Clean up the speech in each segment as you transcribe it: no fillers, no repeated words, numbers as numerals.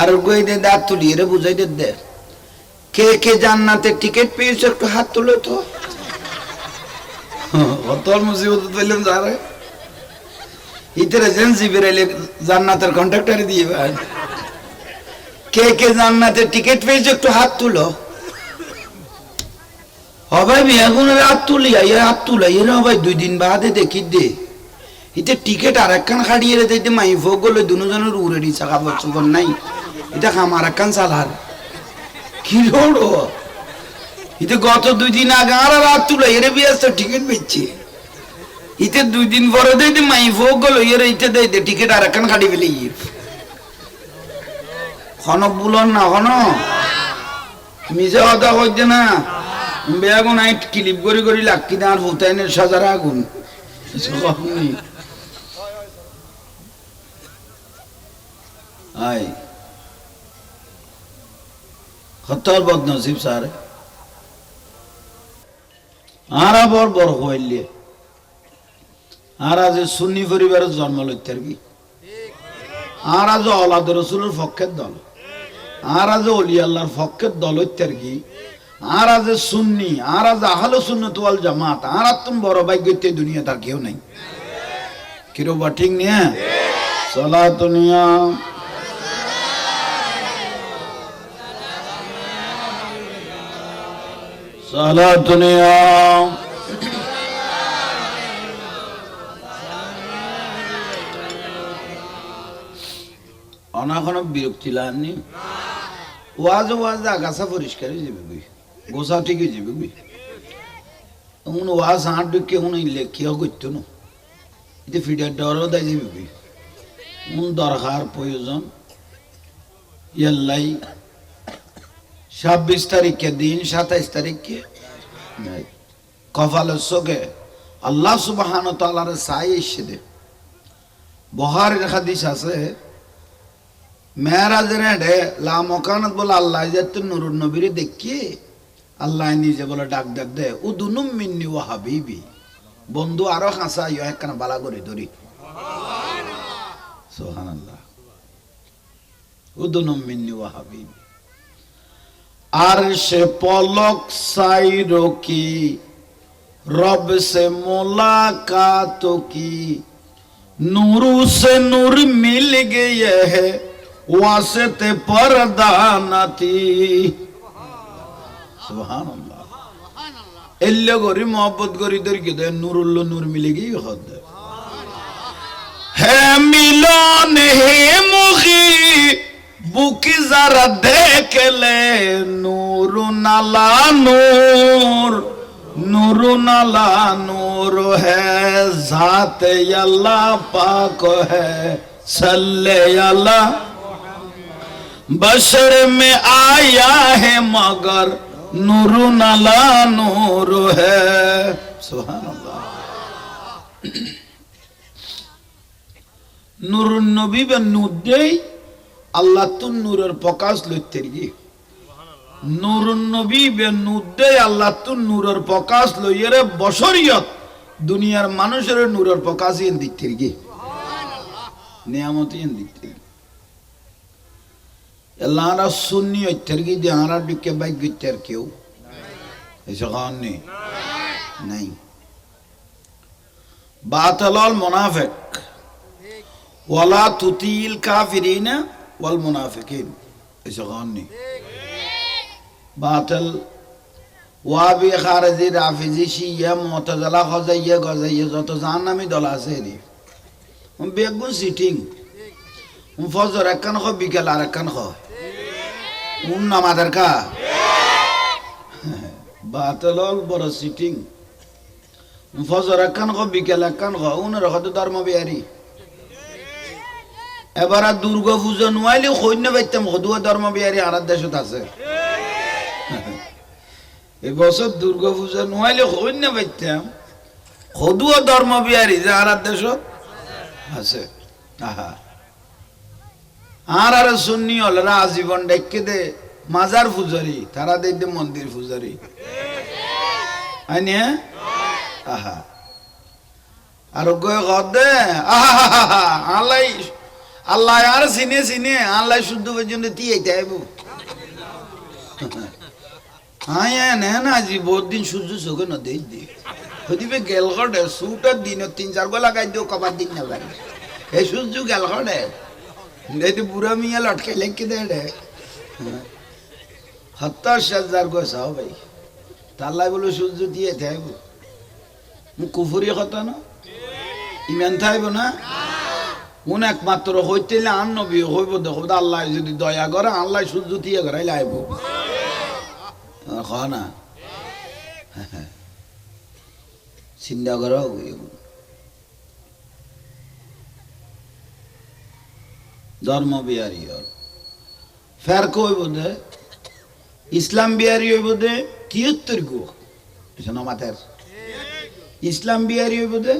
আর গই দে দাঁত তুলিয়ে রে বুঝাই দে কে কে জান্নাতের টিকিট পেয়েছো একটু হাত তুলো তো। অতল মুসিবত পেলাম যারে ইতরে এজেন্সি বেরাইলে জান্নাতের কন্ট্রাক্টরে দিয়ে ভাই কে কে জান্নাতের টিকিট পেয়েছো একটু হাত তুলো। হবাই এখন হাত তুলি হাত তুলাই এরা ভাই 2 দিন বাদে দেখি দে ইতে টিকিট আর একখান খাড়িয়ে রে দিতে মাই ভোগ গলে দুজনের উড়ে দি চাকা বছর নাই এটা খামার একখান চালার কি রোড ইতে গত 2 দিন আগে আর হাত তুলাই এরে বিয়াস টিকিট বেচছে ইতে 2 দিন পরে দিতে মাই ভোগ গলো এরে ইতে দেই দে টিকিট আর একখান খাড়ি ফেলে খন বুলন না খন মিজা কথা কইতে না বেগুন আইট ক্লিপ করি করি লাক্কি দাঁড় ফুটাইনের সাজার আগুন আই খতর বদনসিব স্যার আর বড় বড় হইলে আর আজ সুন্নি পরিবারের জন্ম লইতার কি আর আজ আওলাদ রাসূলের পক্ষের দল আর আজ ওলি আল্লাহর পক্ষের দল হইতার কি আর আজ সুন্নি আর আজ আহলে সুন্নাত ওয়াল জামাত আর তুমি বড় ভাগ্যতে দুনিয়া তার কেউ নাই কিরো বা ঠিক নিয়ে সালাতুনিয়া সালাতুনিয়া অনাখনো বিরক্তি লাগনি ওয়াজ ওয়াজ আগাছা পরিষ্কার হয়ে যাবে বই গোসা ঠিক হয়ে যাবে বই উন ওয়াজ হাঁট ঢুকে উন লেখিয়া করতো না এতে ফিডার ডরও দেয় যাবে বই উন দরকার প্রয়োজন ইয়াল্লাই 26 তারিখে দিন 27 তারিখে কপালের চোখে আল্লাহ সুবহানাহু ওয়া তাআলার ছায়া এসে দে বুখারীর হাদিস আছে মেরাজের হেডে লা মকানত বলে আল্লাহ যাতে নুরুন নবীরে দেখি আল্লাহ নিজে বলে ডাক ডাক দে উদুনুম মিন্নি ওয়া হাবিবি বন্ধু আরো হাসা ইয়া একখানা বালা করে ধরি সুবহানাল্লাহ উদুনুম মিন্নি ওয়া হাবিবি আর সে পলক সাইরো কি রব সে মুলাকাত কি नूरू से नूर मिल गए है वास्ते पर्दा न थी सुभान अल्लाह एल्ले गोरी मोहब्बत गोरी दर के दे नूरुल्लो नूर मिलेगी खुद है मिलन है मुखी बुकी जरा देख ले नूर नाला नूर नूर नाला नूर है जात अल्लाह पाक है सल्ले अल्लाह बशर में आया है मगर नूर नाला नूर है सुभान अल्लाह नूर नबी बे नुदे अल्लाह तुम नूरेर प्रकाश लইতে রি নুরুন নবী বে নুদে আল্লাহ তু নূরের প্রকাশ লইরে বশরিয়ত দুনিয়ার মানুষের নূরের প্রকাশ ইন দিতে রি সুবহানাল্লাহ নিয়ামত ইন দিতে আল্লাহর সুন্নি হইতের কি যে আরা দিকে বাইক গিতের কেউ এসে গান নেই নাই বাতালাল মুনাফিক ওয়ালা তুতিল কাফিরিনা ওয়াল মুনাফিকিন এসে গান নেই बातल वाबी खारजी राफिजी शिया मुतज़िला खज़ाइया गज़ाइया যত জাহান্নামী দল আছে রে বেগুন সিটিং ফজর একখান খ বিকেল আর একখান খ নামাজের কা বাতল বড় সিটিং ফজর একখান খ বিকেল একখান খ উনের কত ধর্ম বিহারি এবার দুর্গা পূজা নইলে কইন্য বাইতাম কদুয়া ধর্ম বিহারি আর দেশত আছে এবছর দুর্গা পূজা নইলে কইন্য বাইতাম কদুয়া ধর্ম বিহারি যে আর দেশত আছে আহা আর সুন্নি হলরা আজীবন ডেকে দে মাজার পূজারি তারা দে মন্দির পূজারি আইনে আহা আর গয়ে গদে আহা আলাই আল্লাহ আর চিনে চিনে আল্লাহ শুদ্ধ পর্যন্ত তিয়াইতে আইব হ্যাঁ না আজি বহুত দিন সূর্য চোখে ন দেই দি হদিবে গেল ঘটে সুটার দিন 3-4 গো লাগাই দিও কবার দিন না লাগে এই সূর্য গেল ঘটে দেখতে বুড়া মিয়া লটকে লেখকে দে 70,000 গো চাও ভাই তাল্লাই বলো সূর্য দিয়ে থাইব কুফুরি কথা না ইমান থাইব না কোন একমাত্র হইতে আন নবী হইব দেখো আল্লাহ যদি দয়া করে আল্লাহ সূর্য দিয়ে করে লাইব না চিন্তা করো ধর্ম বিহারী ফের কইব দে ইসলাম বিহারী হইব দে 73 গো মাথার ইসলাম বিহারী হইব দে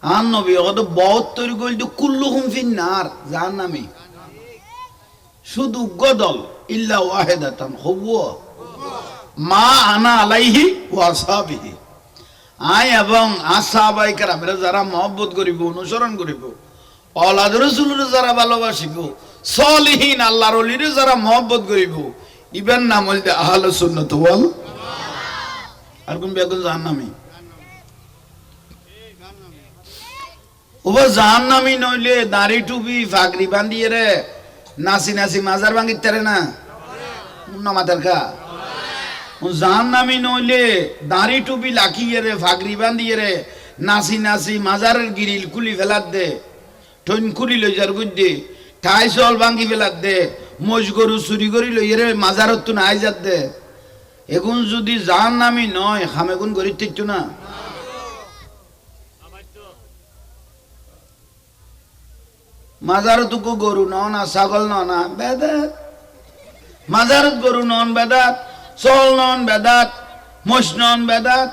আন নবী কত 72 গোল কুল্লুহুম ফিন্নার জাহান্নামী শুধু গদল ইল্লা ওয়াহিদাতান হুয়া মা আনা আলাইহি ওয়া আসহাবিহি আয় এবং আসহাবায়ে কেরামের যারা মহব্বত করিব অনুসরণ করিব আওলাদ রাসূলের যারা ভালোবাসিব সলিহিন আল্লাহর ওলির যারা মহব্বত করিব ইবেন নাম হইতে আহলে সুন্নাত ওয়াল আর কোন বেগুন জাহান্নামী ওবা জাহান্নামী নইলে দাড়ি টুপি ফাগরি বান্ধিয়ে রে নাসি নাসি মাজার ভাঙিতে না মুন্না মাথার কা জাহান্নামী নইলে দাড়ি টুপি লাখিয়ে রে ফাগরি বান্ধিয়ে রে নাসি নাসি মাজারের গিরিল কুলি ফেলাত দে ঠন কুলি লই যার গুদ্দে ঠাই চল ভাঙি ফেলাত দে মোজ গরু চুরি করি লই রে মাজারত তো নাই যাত দে এখন যদি জাহান্নামী নয় খামেগুন করি ঠিক না মাজারত গরু না ছাগল না বেদাত মাজারত গরু নন বেদাত চল নন বেদাত মোষ নন বেদাত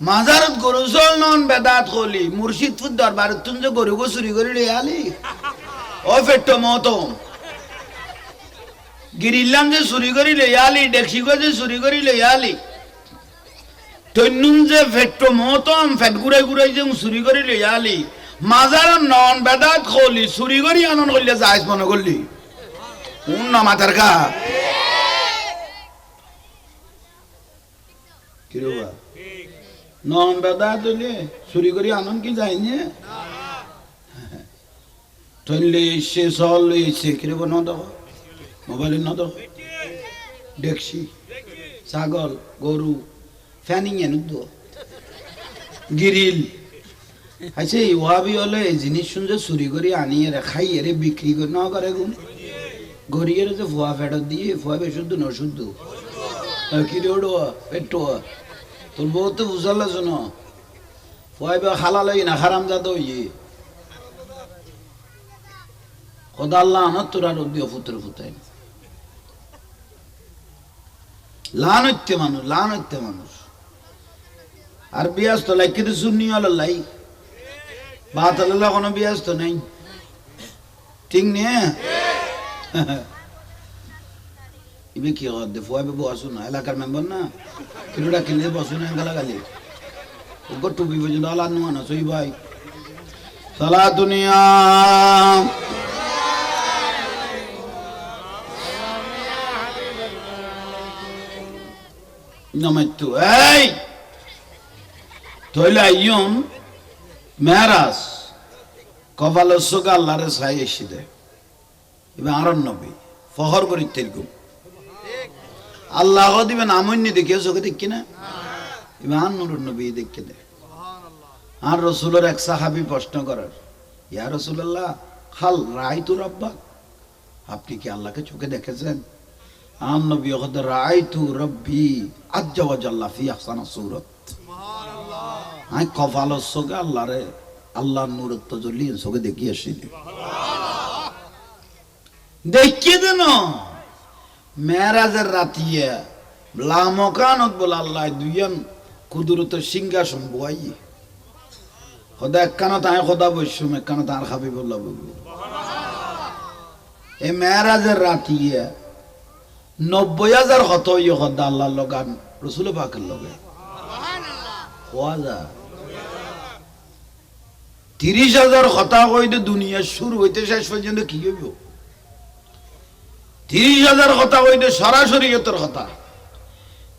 মাজারত গরু চল নন বেদাত কলি মুর্শিদপুর দরবারত তুন যে গরু গো চুরি করে লই আলি ও ফেট্ট মতম গিরিল্লাম যে চুরি করে লই আলি ডেকসি গো যে চুরি করে লই আলি তন্নুন যে ফেট্ট মতম ফেট গুড়াই গুড়াই যে চুরি করে লই আলি মাজার নন বেদাত খলি চুরি করি আনন্দ করলে যাইস মনে করলি না মাথার কা কিরবা নন বেদাত হইলে চুরি করি আনন্দ কি যায়নি টইলে এসে চল এসে কিরব ন দেখো মোবাইলে ন দেখো দেখছি ছাগল গরু ফ্যানিং এনে গিরিল আচ্ছা ওয়াবি হলে এই জিনিস শুনছে চুরি করে আনিয়ে রে খাই এরে বিক্রি করে না করে গুণ গড়িয়ে যে ফুয়া ফেরত দিয়ে ফুয়া বেশুদ্ধ ন শুদ্ধ কি রে ওড়োয়া পেটোয়া তোর বউ তো বুঝালে শোনো ফুয়া হালাল না হারাম জাত ইয়ে খোদা আল্লাহ আনার তোরা রোদিও ফুতরে ফুতাই লান হইতে মানুষ আর বিয়াস তো লাই কিন্তু শুনি হল লাই বাত আল্লাহ কোনো বিয়াস তো নেই ঠিক নিয়ে ইবে কি দে ফুয়াবে বসু না এলাকার মেম্বার না কিলোটা কিনে বসু না গালা গালি ওগো টুপি পর্যন্ত আল্লাহ না সই ভাই সালা দুনিয়া নমতু এই তইলা ইয়ম মেরাজ কপালের সোগা আল্লাহরে ছাই এসে দেয় এবার আরন নবী ফহর করি তেলগুম আল্লাহ দিবেন আমন্য দেখিও চোখে দেখি না এবার নুরুর নবী দেখে দেয় আর রসুলের এক সাহাবি প্রশ্ন করার ইয়া রসুল্লাহ হাল রাইতু রব্বাক আপনি কি আল্লাহকে চোখে দেখেছেন আর নবী হদ রাইতু রব্বি আজ্জা ওয়া জাল্লা ফি আহসানা সূরাত আই কপালের চোখে আল্লাহরে আল্লাহর নূরের তাজাল্লি চোখে দেখি আসিনি দেখিয়ে দেন মেরাজের রাতিয়া লামকানত বলে আল্লাহ দুইজন কুদরতের সিংহাসন বই খোদা একখানত আয় খোদা বৈশ্যম একখানত আর খাবি বললা বলবো এই মেরাজের রাতিয়া 90,000 হত ইয়ে খোদা আল্লাহর লগান রসুল পাকের লগে 30,000 কথা কইতে দুনিয়া শুরু হইতে শেষ পর্যন্ত কি হইব? 30,000 কথা কইতে সরাসরি এতর কথা,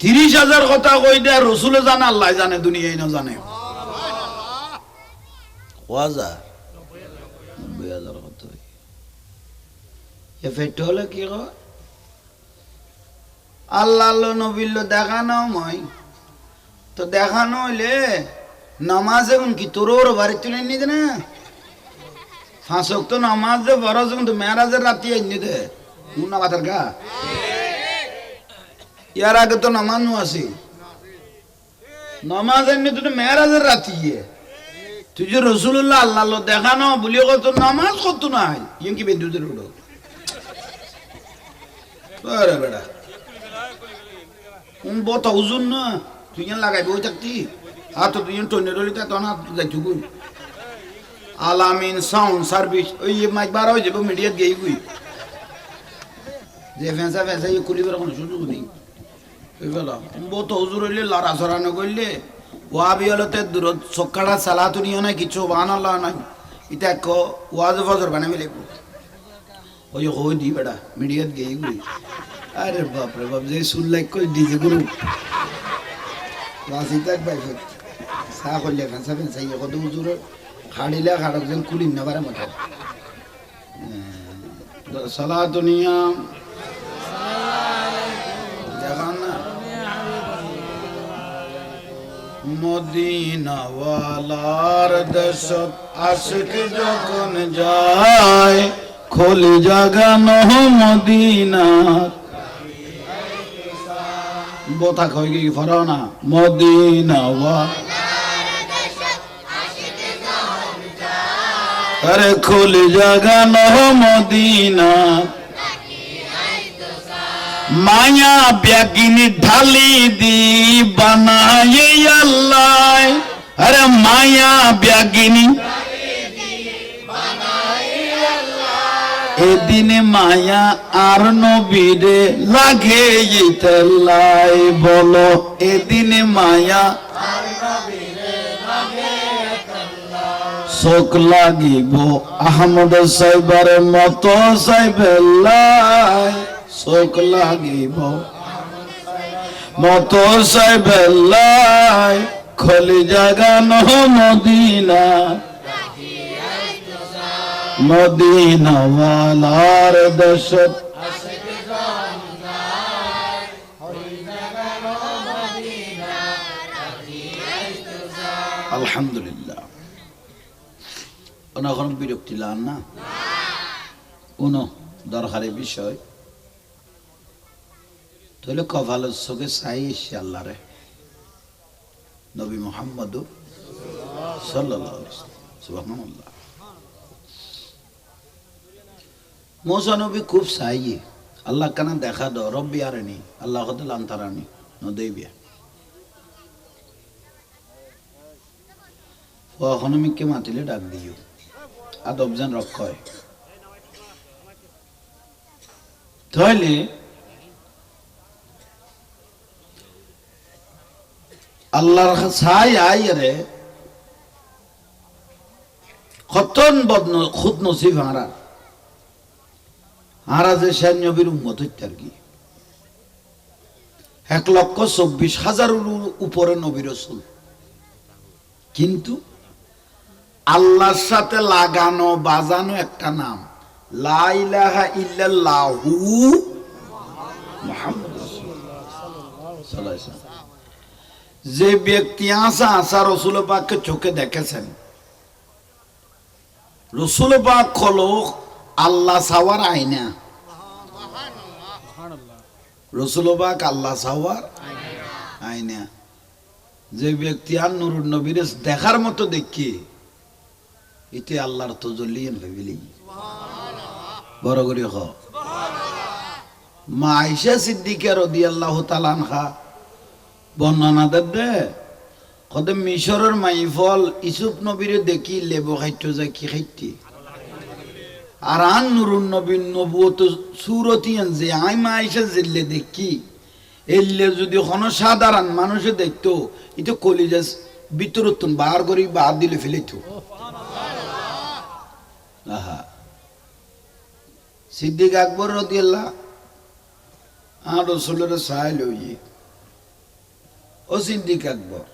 30,000 কথা কইতে রসুল জানে, আল্লাহ জানে, দুনিয়ায় না জানে। 90,000 কথা এফেক্ট হলে কি কয়? আল্লাহ নবীর দেখানো মই তো দেখানো হইলে নামাজ এখন কি তোর ওর বাড়ি তুলে নিতে না? 5 ওয়াক্ত নামাজ যে বড় যখন তো মেরাজের রাতি এনে দে মুন্না মাথার গা। ইয়ার আগে তো নামাজ নু আছে, নামাজ এনে তো মেরাজের রাতি তুই যে রসুল্লাহ আল্লাহ দেখানো বলি কত নামাজ কত নাই ইয়ে কি বেদুদের উঠো বেড়া বহুত ওজন না তুই লাগাইবে ওই থাকতি হাত তুই টনে রলিতে তখন হাত যাইছুগুন আলামিন সাউন্ড সার্ভিস ওই মাইক বার হয়ে যাবো মিডিয়াত গেই গুই যে ফেঁসা ফেঁসা ইয়ে খুলিবার কোনো সুযোগ নেই। বহুত হুজুর হইলে লড়া সরানো করলে ওয়াবি হলতে দূরত চক্কাটা চালাতো নিও না কিছু বানাল্লা নাই এটা এক ওয়াজ ফজর বানাবি লাগবো ওই হই দি বেটা মিডিয়াত গেই গুই। আরে বাপরে বাপ যে সুর লাইক করে ডিজে গ্রুপ রাসিতাক ভাই চা করলে ফেঁসা ফেঁসা ইয়ে কত হুজুর খাড়িলে খাড়ক যেন কুলিন না পারে মতো সালাতু নিয়াম দেখান না মদিনাওয়ালার দেশত আশিক যখন যায় খোলি জাগানো মদিনা বোথা কই গই ফরাও না মদিনাওয়ালার আরে খোলি জাগানো মদিনা মায়া ব্যাগিনী ঢালি দি বানায়ে আল্লাহ আরে মায়া ব্যাগিনী এদিনে মায়া আর নবীরে লাগে ইতাল্লাই বলো এদিনে মায়া আর নবীরে লাগে ইতাল্লাই শোক লাগিব আহমদ সাহেবের মতো সাহেবেল্লাই শোক লাগিব মতো সাহেবেল্লাই খলি জাগানো মদিনা মদিনাওয়ালার দেশত আলহামদুলিল্লাহ। এখন বিরক্তি লান না কোন দরকারি বিষয় তাহলে কপালের চোখে চাই এসে আল্লাহ রে নবী মুহাম্মদ সাল্লাল্লাহু আলাইহি ওয়াসাল্লাম সুবহানাল্লাহ মোসা নবী খুব চাই আল্লাহ কানা দেখা দাও রব্বি আরেনি আল্লাহ কত লান্তারানি নদেবিয়া এখন আমি কে মাতিলে ডাক দিও আদব জান রক্ষয় তাহলে আল্লাহর ছাই আই রে কতন বদন খুদ নসিব হারা হারা যে শের নবীর উম্মত হইতে আর কি 1,24,000 উপরে নবী রাসূল কিন্তু আল্লাহর সাথে লাগানো বাজানো একটা নাম লা ইলাহা ইল্লাল্লাহু মুহাম্মাদুর রাসূলুল্লাহ সাল্লাল্লাহু আলাইহি ওয়াসাল্লাম যে ব্যক্তি আসা রসুল পাককে চোখে দেখেছেন রসুল পাক হলো আল্লাহ সাওয়ার আয়না রসুল পাক আল্লাহ সাওয়ার আয়না যে ব্যক্তি আর নুরুন নবীর দেখার মতো দেখি এতে আল্লাহর তজল্লিয়ান ভেবিলি বড় করে হ মা আয়েশা সিদ্দিকা রাদিয়াল্লাহু তাআলা আনহা বর্ণনা দে কদম মিশরের মাইফল ইসুফ নবীরে দেখি লেবু খাইতে যায় কি খাইতে আর আন নুরুন নবীর নবুয়ত সুরতিয়ান যে আই মা আয়েশা জিল্লে দেখি এলে যদি কোনো সাধারণ মানুষে দেখতো এটা কলিজাস ভিতরতুন বার করি বার দিলে ফেলিত আহা সিদ্দিক আকবর রাদিয়াল্লাহ আর রাসূলের সাহায় লইয়ে ও সিদ্দিক আকবর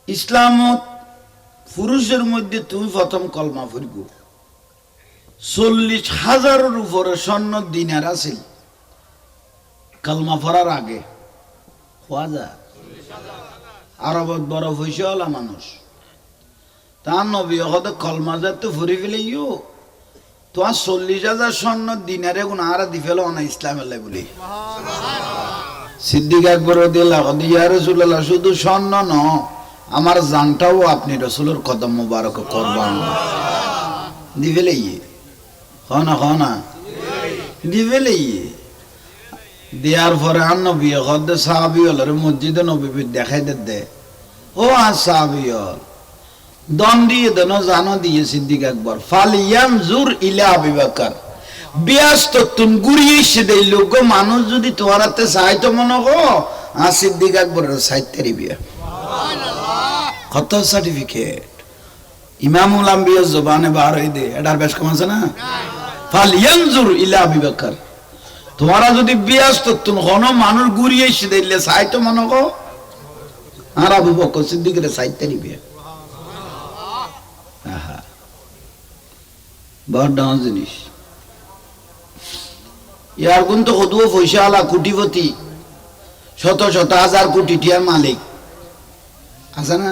ইসলামত পুরুষের মধ্যে তুমি প্রথম কলমা পড়ব 40,000-এর উপরে স্বর্ণ দিনার আছে কলমা পড়ার আগে হওয়া যায় আরবত বড় পয়সাওয়ালা মানুষ তার নবী হতে কলমা যাতে ফুরি ফেলেইও তোমার 40,000 স্বর্ণ দিনারে গুণ আর দি ফেলো না ইসলামের বলি সিদ্দিক আকবর রাদিয়াল্লাহু আনহু ইয়া রাসূলুল্লাহ শুধু স্বর্ণ ন আমার জানটাও আপনি রাসূলের কদম মোবারক কুরবান দিবেলেই হনা দিবেলেই দেয়ার পরে আর নবী হদ সাহাবী হলের মসজিদে নবী দেখাই দে ও আর সাহাবী হল দম দিয়ে দেন জানো দিয়ে সিদ্দিক আকবর ফালিয়ানজুর ইলা আবু বকর ব্যস্ত তুন গুড়িয়ে এসে দেই লোক মানুষ যদি তোমার হাতে চাইতো মনে গো আর সিদ্দিক আকবরের সাহিত্যের বিয়া কত সার্টিফিকেট ইমামুল আম্বিয়া জবানে বার হই দে এটার বেশ কম আছে না ফালিয়ানজুর ইলা আবু বকর তোমারা যদি ব্যস্ত তুন কোন মানুষ গুড়িয়ে এসে দিলে চাইতো মনে গো আর আবু বকর সিদ্দিকের সাহিত্যের বিয়া বড় ডাঙর জিনিস ইয়ার গুণ তো কদুও পয়সা আলা কোটিপতি শত শত হাজার কোটি টিয়ার মালিক আছে না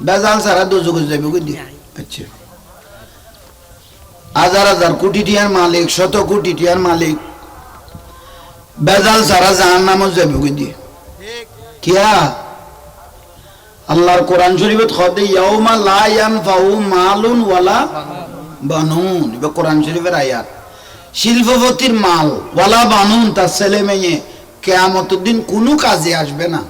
বেজাল সারা দুজক যাবে বুঝলি আচ্ছা হাজার হাজার কোটি টিয়ার মালিক শত কোটি টিয়ার মালিক বেজাল সারা জাহান্নামে যাবে বুঝলি কিয়া আল্লাহর কোরআন শরীফে খদে ইয়াউমা লা ইয়ানফাউ মালুন ওয়ালা বানুন এটা কোরআন শরীফের আয়াত শিল্পপতির মাল ওয়ালা বানুন তার ছেলে মেয়ে কিয়ামতের দিন কোনো কাজে আসবে না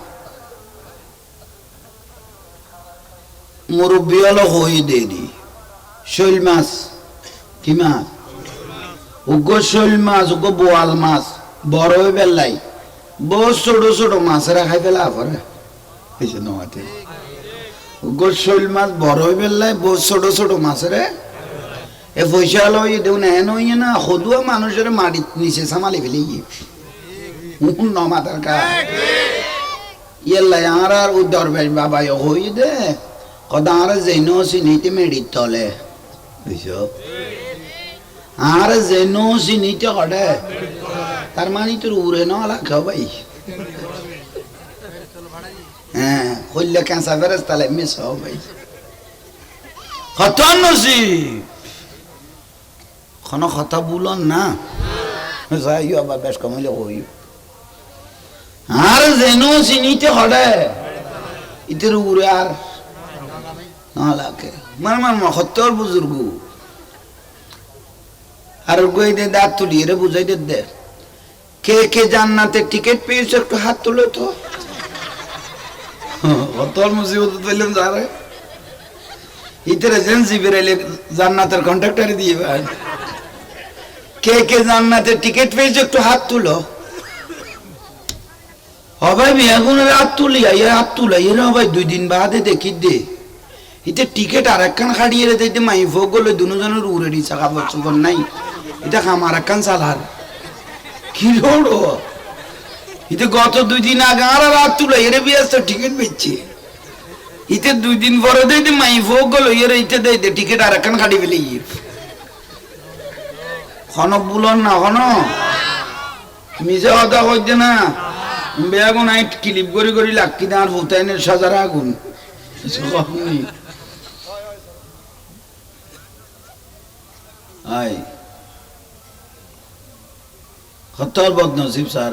মুরব্বি হলো হই দেরি শৈল মাছ কি মাছ উগ্র শৈল মাছ উগ্র বোয়াল মাছ বড় হয়ে বেলাই বহু ছোট ছোট মাছেরা খাই ফেলা পরে এই নমাতে উগ্র শৈল মাছ বড় হয়ে বেলাই বহু ছোট ছোট মাছেরা এ পয়সা লই দেউ না এন হইয়ে না সদুয়া মানুষের মাটি নিচে সামালি ফেলে গিয়ে নমাতার কা ইয়েলাই আর আর ওই দরবেশ বাবা হই দে কদা আর যেন চিনিতে মেডির তলে বুঝছো আর যেন চিনিতে কডে তার মানে তোর উড়ে না খাও ভাই হ্যাঁ কইলে কাঁচা ফেরেস তাহলে মিস হও ভাই খতন নসিব কোনো কথা বলন না যাইও আবার বেশ কমাইলে কই আর যেন চিনিতে হড়ে ইতের উড়ে আর না লাগে মার সত্যর বুজুর্গ আর গই দে দাঁত তুলি রে বুঝাই দে কে কে জান্নাতে টিকিট পেয়েছে একটু হাত তুলে তো সত্যর মুসিবত পেলাম যারে ইতের এজেন্সি বেরাইলে জান্নাতের কন্ট্রাক্টরে দিয়ে ভাই কে কে জান্নাতে টিকিট পেয়েছে একটু হাত তুলো হবে এখন হাত তুলাই না ভাই 2 দিন বাদে দেখি দে ইতে টিকিট আর একখান খাড়িয়ে রে দিতে মাই ভোগ গলে দুজনের উড়ে দি চাকা বছর নাই এটা আমার একখান চালার কি লোড়ো ইতে গত 2 দিন আগে আর হাত তুলাই রে বিয়াস টিকিট বেচছে ইতে 2 দিন পরে দিতে মাই ভোগ গলে এরে ইতে দে টিকিট আর একখান খাড়ি ফেলে খনক বুলন না হন মিজে কথা কইতে না বেগুন আইট ক্লিপ করি লাক্কি দাঁড় ভুতাইনের সাজার আগুন আই খতর বদনসিব স্যার